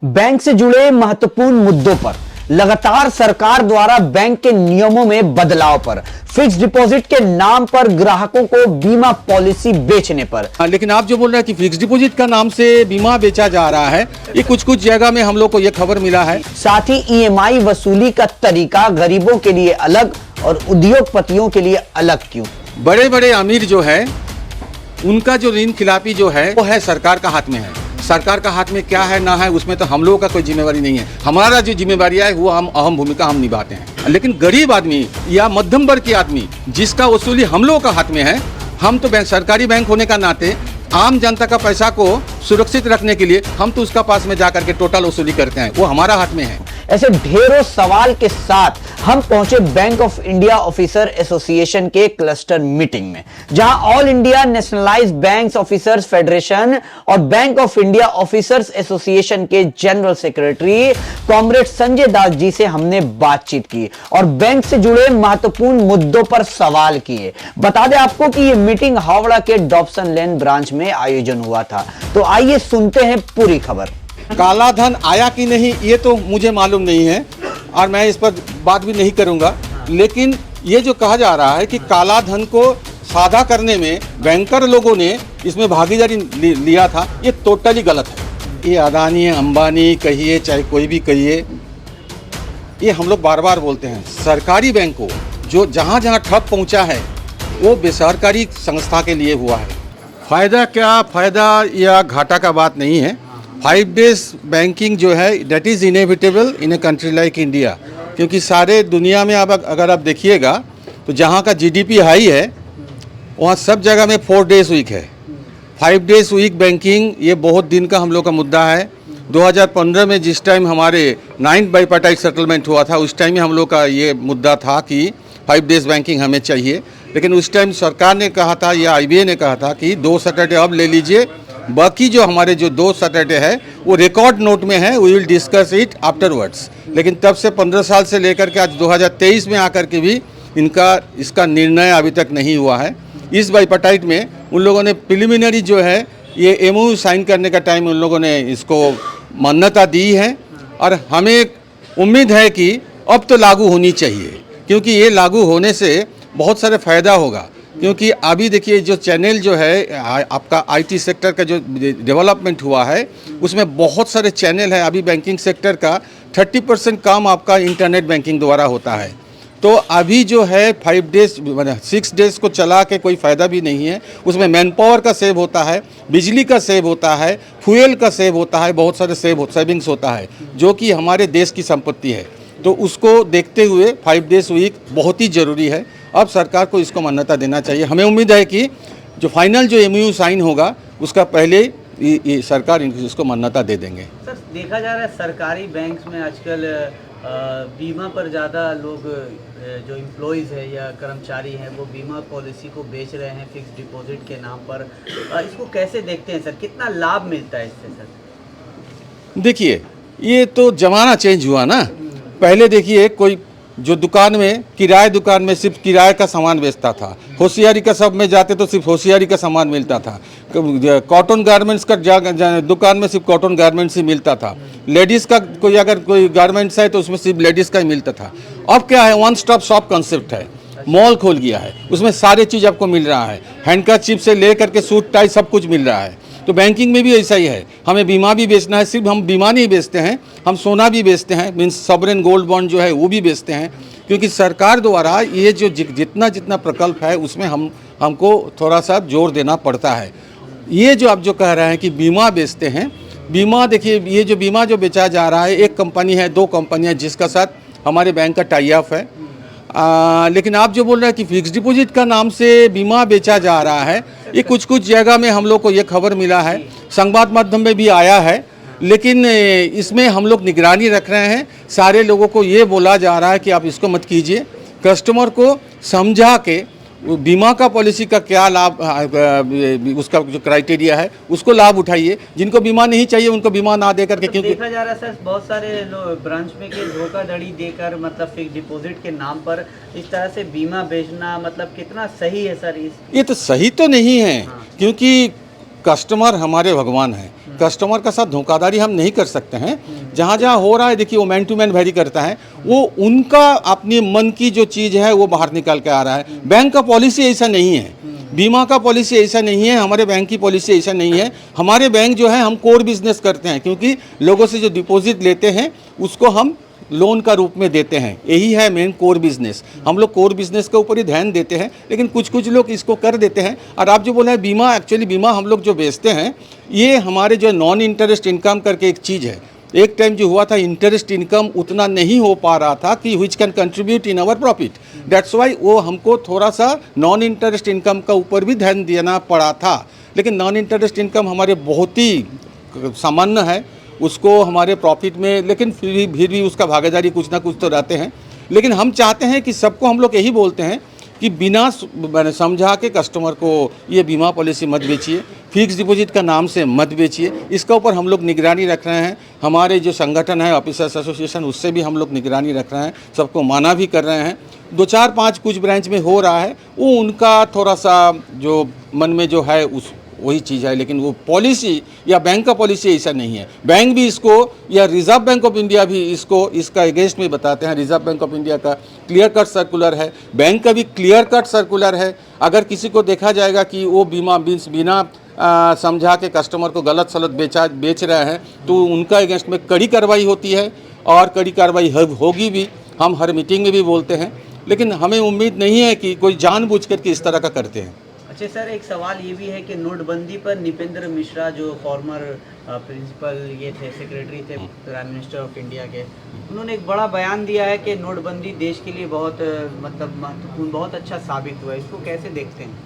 Bank से जुड़े महत्वपूर्ण मुद्दों पर लगातार सरकार द्वारा बैंक के नियमों में बदलाव पर, फिक्स डिपॉजिट के नाम पर ग्राहकों को बीमा पॉलिसी बेचने पर। लेकिन आप जो बोल रहे हैं कि फिक्स डिपॉजिट का नाम से बीमा बेचा जा रहा है, ये कुछ जगह में हम लोग को ये खबर मिला है। साथ ही ईएमआई वसूली का तरीका गरीबों के लिए अलग और उद्योगपतियों के लिए अलग क्यों? बड़े बड़े अमीर जो है उनका जो ऋण खिलाफी जो है वो है सरकार का हाथ में है। सरकार का हाथ में क्या है ना है उसमें तो हम लोगों का कोई जिम्मेवारी नहीं है। हमारा जो जिम्मेवारी है वो हम अहम भूमिका हम निभाते हैं। लेकिन गरीब आदमी या मध्यम वर्ग के आदमी जिसका वसूली हम लोगों का हाथ में है, हम तो बैंक सरकारी बैंक होने का नाते आम जनता का पैसा को सुरक्षित रखने के लिए हम तो उसका पास में जाकर के टोटल वसूली करते हैं, वो हमारा हाथ में है। ऐसे ढेरों सवाल के साथ हम पहुंचे bank of India officer association के क्लस्टर मीटिंग में, जहां all India nationalised banks officers federation और bank of India officers association के general secretary comrade Sanjay Das ji से हमने बातचीत की और बैंक से जुड़े महत्वपूर्ण मुद्दों पर सवाल किए। बता दें आपको कि यह मीटिंग हावड़ा के डॉबसन लेन ब्रांच में आयोजन हुआ था। तो आइए सुनते हैं पूरी खबर। काला धन आया कि नहीं ये तो मुझे मालूम नहीं है और मैं इस पर बात भी नहीं करूंगा। लेकिन ये जो कहा जा रहा है कि काला धन को साधा करने में बैंकर लोगों ने इसमें भागीदारी लिया था, ये टोटली गलत है। ये अदानी अंबानी कहिए चाहे कोई भी कहिए, ये हम लोग बार बार बोलते हैं सरकारी बैंक को जो जहाँ जहाँ ठप पहुँचा है वो बेसरकारी संस्था के लिए हुआ है। फ़ायदा क्या फ़ायदा या घाटा का बात नहीं है। 5 days बैंकिंग जो है that is inevitable in a country like India, क्योंकि सारे दुनिया में अब अगर आप देखिएगा तो जहाँ का जीडीपी हाई है वहाँ सब जगह में 4 days वीक है। 5 days वीक बैंकिंग ये बहुत दिन का हम लोग का मुद्दा है। 2015 में जिस टाइम हमारे 9th बाईपार्टाइट सेटलमेंट हुआ था उस टाइम में हम लोग का ये मुद्दा था कि 5 days बैंकिंग हमें चाहिए। लेकिन उस टाइम सरकार ने कहा था या आईबीए ने कहा था कि 2 सैटरडे अब ले लीजिए, बाकी जो हमारे जो 2 सैटरडे है वो रिकॉर्ड नोट में है, we will discuss it afterwards. लेकिन तब से 15 साल से लेकर के आज 2023 में आकर के भी इसका निर्णय अभी तक नहीं हुआ है। इस बाईपार्टाइट में उन लोगों ने प्रिलिमिनरी जो है ये एमओयू साइन करने का टाइम उन लोगों ने इसको मान्यता दी है और हमें उम्मीद है कि अब तो लागू होनी चाहिए, क्योंकि ये लागू होने से बहुत सारे फ़ायदा होगा। क्योंकि अभी देखिए जो चैनल जो है आपका आईटी सेक्टर का जो डेवलपमेंट हुआ है उसमें बहुत सारे चैनल है। अभी बैंकिंग सेक्टर का 30% काम आपका इंटरनेट बैंकिंग द्वारा होता है। तो अभी जो है 5 days 6 days को चला के कोई फ़ायदा भी नहीं है। उसमें मैन पावर का सेव होता है, बिजली का सेव होता है, फ्यूल का सेव होता है, बहुत सारे सेविंग्स होता है जो कि हमारे देश की संपत्ति है। तो उसको देखते हुए 5 days वीक बहुत ही ज़रूरी है। अब सरकार को इसको मान्यता देना चाहिए। हमें उम्मीद है कि जो फाइनल जो एमओयू साइन होगा उसका पहले ये सरकार इसको मान्यता दे देंगे। सर, देखा जा रहा है सरकारी बैंक्स में आजकल बीमा पर ज़्यादा लोग जो एम्प्लॉयज़ है या कर्मचारी हैं वो बीमा पॉलिसी को बेच रहे हैं फिक्स डिपॉजिट के नाम पर। इसको कैसे देखते हैं सर, कितना लाभ मिलता है इससे सर? देखिए ये तो ज़माना चेंज हुआ ना। पहले देखिए कोई जो दुकान में दुकान में सिर्फ किराए का सामान बेचता था, होशियारी का सब में जाते तो सिर्फ होशियारी का सामान मिलता था। कॉटन गारमेंट्स का दुकान में सिर्फ कॉटन गारमेंट्स ही मिलता था। लेडीज़ का अगर कोई गारमेंट्स है तो उसमें सिर्फ लेडीज़ का ही मिलता था। अब क्या है, वन स्टॉप शॉप कंसेप्ट है, मॉल खोल गया है, उसमें सारे चीज़ आपको मिल रहा है। हैंडकरचीफ से ले करके सूट टाई सब कुछ मिल रहा है। तो बैंकिंग में भी ऐसा ही है, हमें बीमा भी बेचना है। सिर्फ हम बीमा नहीं बेचते हैं, हम सोना भी बेचते हैं, मीन्स सॉवरेन गोल्ड बॉन्ड जो है वो भी बेचते हैं। क्योंकि सरकार द्वारा ये जो जितना प्रकल्प है उसमें हमको थोड़ा सा जोर देना पड़ता है। ये जो आप जो कह रहे हैं कि बीमा बेचते हैं, बीमा देखिए ये जो बीमा जो बेचा जा रहा है, एक कंपनी है 2 कंपनियाँ जिसका साथ हमारे बैंक का टाई अप है। लेकिन आप जो बोल रहे हैं कि फिक्स डिपॉजिट का नाम से बीमा बेचा जा रहा है, ये कुछ जगह में हम लोग को ये खबर मिला है, संवाद माध्यम में भी आया है। लेकिन इसमें हम लोग निगरानी रख रहे हैं। सारे लोगों को ये बोला जा रहा है कि आप इसको मत कीजिए। कस्टमर को समझा के बीमा का पॉलिसी का क्या लाभ, उसका जो क्राइटेरिया है उसको लाभ उठाइए। जिनको बीमा नहीं चाहिए उनको बीमा ना दे करके, क्योंकि देखा जा रहा है सर बहुत सारे लोग ब्रांच में के धोखाधड़ी देकर मतलब फिक्स डिपॉजिट के नाम पर इस तरह से बीमा बेचना, मतलब कितना सही है सर? ये तो सही तो नहीं है। हाँ। क्योंकि कस्टमर हमारे भगवान हैं। कस्टमर का साथ धोखाधड़ी हम नहीं कर सकते हैं। जहाँ जहाँ हो रहा है, देखिए वो मैन टू मैन वेरी करता है, वो उनका अपनी मन की जो चीज़ है वो बाहर निकाल के आ रहा है। बैंक का पॉलिसी ऐसा नहीं है, बीमा का पॉलिसी ऐसा नहीं है, हमारे बैंक की पॉलिसी ऐसा नहीं है। हमारे बैंक जो है हम कोर बिजनेस करते हैं, क्योंकि लोगों से जो डिपॉजिट लेते हैं उसको हम लोन का रूप में देते हैं। यही है मेन कोर बिजनेस। हम लोग कोर बिजनेस के ऊपर ही ध्यान देते हैं, लेकिन कुछ लोग इसको कर देते हैं। और आप जो बोला है बीमा, एक्चुअली बीमा हम लोग जो बेचते हैं ये हमारे जो नॉन इंटरेस्ट इनकम करके एक चीज़ है। एक टाइम जो हुआ था इंटरेस्ट इनकम उतना नहीं हो पा रहा था कि which can contribute in our profit, that's why वो हमको थोड़ा सा नॉन इंटरेस्ट इनकम का ऊपर भी ध्यान देना पड़ा था। लेकिन नॉन इंटरेस्ट इनकम हमारे बहुत ही सामान्य है, उसको हमारे प्रॉफिट में, लेकिन फिर भी उसका भागीदारी कुछ ना कुछ तो रहते हैं। लेकिन हम चाहते हैं कि सबको हम लोग यही बोलते हैं कि बिना समझा के कस्टमर को ये बीमा पॉलिसी मत बेचिए, फिक्स डिपॉजिट का नाम से मत बेचिए। इसका ऊपर हम लोग निगरानी रख रहे हैं। हमारे जो संगठन है ऑफिसर्स एसोसिएशन, उससे भी हम लोग निगरानी रख रहे हैं, सबको माना भी कर रहे हैं। 2 4 5 कुछ ब्रांच में हो रहा है, वो उनका थोड़ा सा जो मन में जो है उस वही चीज़ है, लेकिन वो पॉलिसी या बैंक का पॉलिसी ऐसा नहीं है। बैंक भी इसको या रिजर्व बैंक ऑफ इंडिया भी इसको इसका अगेंस्ट में बताते हैं। रिजर्व बैंक ऑफ इंडिया का क्लियर कट सर्कुलर है, बैंक का भी क्लियर कट सर्कुलर है। अगर किसी को देखा जाएगा कि वो बिना समझा के कस्टमर को गलत सलत बेच रहे हैं तो उनका अगेंस्ट में कड़ी कार्रवाई होती है, और कड़ी कार्रवाई होगी भी। हम हर मीटिंग में भी बोलते हैं, लेकिन हमें उम्मीद नहीं है कि कोई जानबूझ करके इस तरह का करते हैं। अच्छा सर, एक सवाल ये भी है कि नोटबंदी पर निपेंद्र मिश्रा जो फॉर्मर प्रिंसिपल ये थे, सेक्रेटरी थे प्राइम मिनिस्टर ऑफ इंडिया के, उन्होंने एक बड़ा बयान दिया है कि नोटबंदी देश के लिए बहुत मतलब महत्वपूर्ण, बहुत अच्छा साबित हुआ है। इसको कैसे देखते हैं?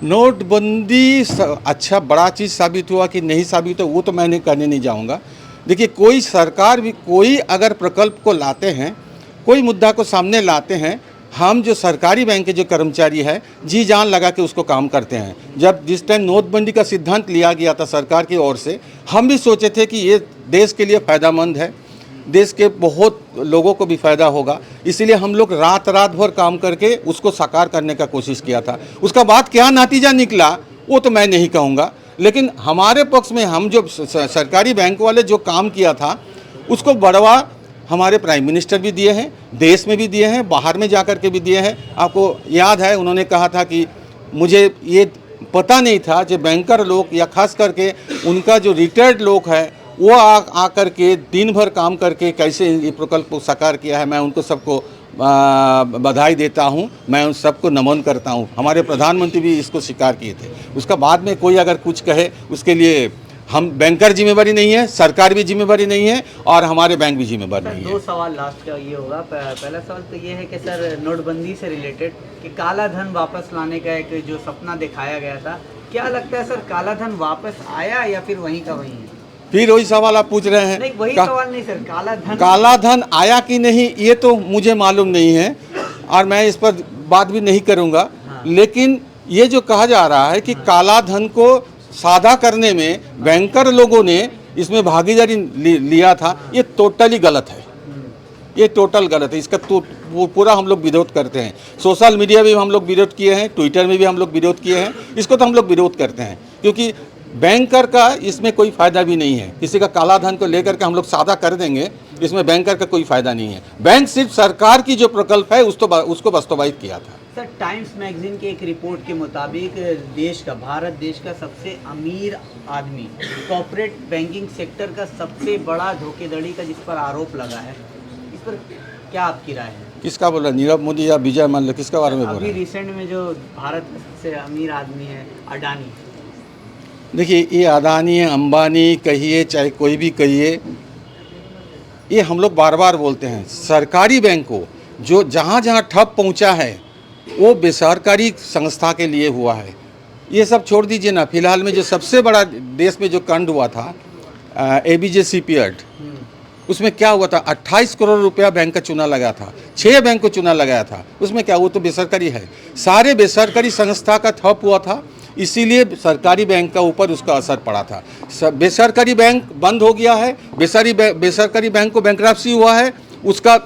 नोटबंदी अच्छा बड़ा चीज़ साबित हुआ कि नहीं साबित हुआ वो तो मैं कहने नहीं जाऊँगा। देखिए, कोई सरकार भी कोई अगर प्रकल्प को लाते हैं, कोई मुद्दा को सामने लाते हैं, हम जो सरकारी बैंक के जो कर्मचारी है जी जान लगा के उसको काम करते हैं। जब जिस टाइम नोटबंदी का सिद्धांत लिया गया था सरकार की ओर से, हम भी सोचे थे कि ये देश के लिए फ़ायदेमंद है, देश के बहुत लोगों को भी फ़ायदा होगा। इसीलिए हम लोग रात भर काम करके उसको साकार करने का कोशिश किया था। उसका बाद क्या नतीजा निकला वो तो मैं नहीं कहूँगा, लेकिन हमारे पक्ष में हम जो सरकारी बैंक वाले जो काम किया था उसको बढ़ावा हमारे प्राइम मिनिस्टर भी दिए हैं, देश में भी दिए हैं, बाहर में जाकर के भी दिए हैं। आपको याद है उन्होंने कहा था कि मुझे ये पता नहीं था जो बैंकर लोग या खास करके उनका जो रिटायर्ड लोग है वो आकर के दिन भर काम करके कैसे ये प्रकल्प को साकार किया है। मैं उनको सबको बधाई देता हूं, मैं उन सबको नमन करता हूं। हमारे प्रधानमंत्री भी इसको स्वीकार किए थे। उसका बाद में कोई अगर कुछ कहे उसके लिए हम बैंकर जिम्मेवारी नहीं है, सरकार भी जिम्मेवारी नहीं है, और हमारे बैंक भी जिम्मेवार नहीं है। 2 सवाल लास्ट का ये होगा। पहला सवाल तो ये है कि सर नोटबंदी से रिलेटेड कि काला धन वापस लाने का एक जो सपना दिखाया गया था, क्या लगता है सर काला धन वापस आया या फिर वहीं का वहीं है? फिर वही सवाल आप पूछ रहे हैं। नहीं, वही सवाल नहीं सर, काला धन आया कि नहीं ये तो मुझे मालूम नहीं है, और मैं इस पर बात भी नहीं करूँगा। लेकिन ये जो कहा जा रहा है कि काला धन को सादा करने में बैंकर लोगों ने इसमें भागीदारी लिया था, ये टोटली गलत है। ये टोटल गलत है। इसका तो वो पूरा हम लोग विरोध करते हैं। सोशल मीडिया में भी हम लोग विरोध किए हैं, ट्विटर में भी हम लोग विरोध किए हैं। इसको तो हम लोग विरोध करते हैं, क्योंकि बैंकर का इसमें कोई फ़ायदा भी नहीं है। किसी का काला धन को लेकर के हम लोग सादा कर देंगे, इसमें बैंकर का कोई फ़ायदा नहीं है। बैंक सिर्फ सरकार की जो प्रकल्प है उसको वास्तवायित किया था। सर, टाइम्स मैगजीन की एक रिपोर्ट के मुताबिक भारत देश का सबसे अमीर आदमी कॉर्पोरेट बैंकिंग सेक्टर का सबसे बड़ा धोखाधड़ी का जिस पर आरोप लगा है, इस पर क्या आपकी राय है? किसका बोल रहा है, नीरव मोदी या विजय मल्ल्या, किसके बारे में बोल रहे हैं? अभी रिसेंट में जो भारत से अमीर आदमी है अडानी। देखिए, ये अडानी अंबानी कहिए चाहे कोई भी कहिए, ये हम लोग बार बार बोलते हैं सरकारी बैंक को जो जहाँ जहाँ ठप पहुँचा है वो बेसरकारी संस्था के लिए हुआ है। ये सब छोड़ दीजिए ना। फिलहाल में जो सबसे बड़ा देश में जो कांड हुआ था ABJ शिपयार्ड, उसमें क्या हुआ था, 28 करोड़ रुपया बैंक का चुना लगा था, 6 बैंक को चुना लगाया था। उसमें क्या, वो तो बेसरकारी है। सारे बेसरकारी संस्था का ठप हुआ था, इसीलिए सरकारी बैंक का ऊपर उसका असर पड़ा था। बेसरकारी बैंक बंद हो गया है, बेसरकारी बैंक को बैंकरप्सी हुआ है, उसका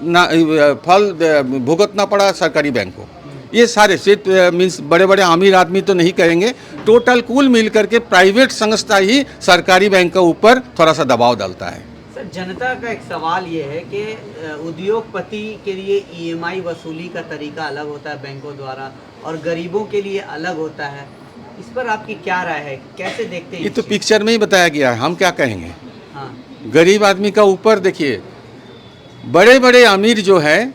फल भुगतना पड़ा सरकारी बैंक को। ये सारे सिर्फ मीन्स बड़े बड़े अमीर आदमी तो नहीं कहेंगे, टोटल कुल मिल करके प्राइवेट संस्था ही सरकारी बैंक के ऊपर थोड़ा सा दबाव डालता है। सर, जनता का एक सवाल ये है कि उद्योगपति के लिए ईएमआई वसूली का तरीका अलग होता है बैंकों द्वारा और गरीबों के लिए अलग होता है, इस पर आपकी क्या राय है, कैसे देखते हैं? ये तो पिक्चर में ही बताया गया है, हम क्या कहेंगे। हाँ, गरीब आदमी का ऊपर देखिए, बड़े बड़े अमीर जो है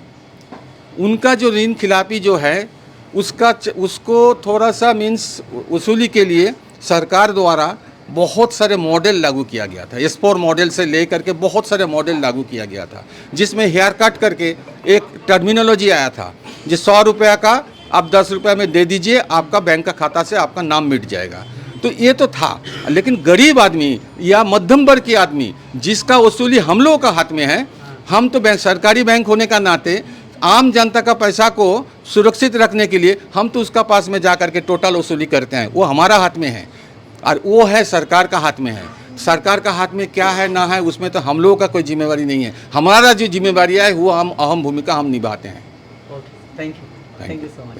उनका जो ऋण खिलाफी जो है उसको थोड़ा सा मीन्स वसूली के लिए सरकार द्वारा बहुत सारे मॉडल लागू किया गया था। S4 मॉडल से लेकर के बहुत सारे मॉडल लागू किया गया था, जिसमें हेयर कट करके एक टर्मिनोलॉजी आया था, जो 100 रुपये का आप 10 रुपये में दे दीजिए, आपका बैंक का खाता से आपका नाम मिट जाएगा। तो ये तो था, लेकिन गरीब आदमी या मध्यम वर्ग के आदमी जिसका वसूली हम लोगों का हाथ में है, हम तो बैंक सरकारी बैंक होने का नाते आम जनता का पैसा को सुरक्षित रखने के लिए हम तो उसका पास में जा करके टोटल वसूली करते हैं, वो हमारा हाथ में है और वो है सरकार का हाथ में है। सरकार का हाथ में क्या है ना है उसमें तो हम लोगों का कोई जिम्मेवारी नहीं है, हमारा जो जिम्मेवारी है वो हम अहम भूमिका हम निभाते हैं। Okay, thank you so much.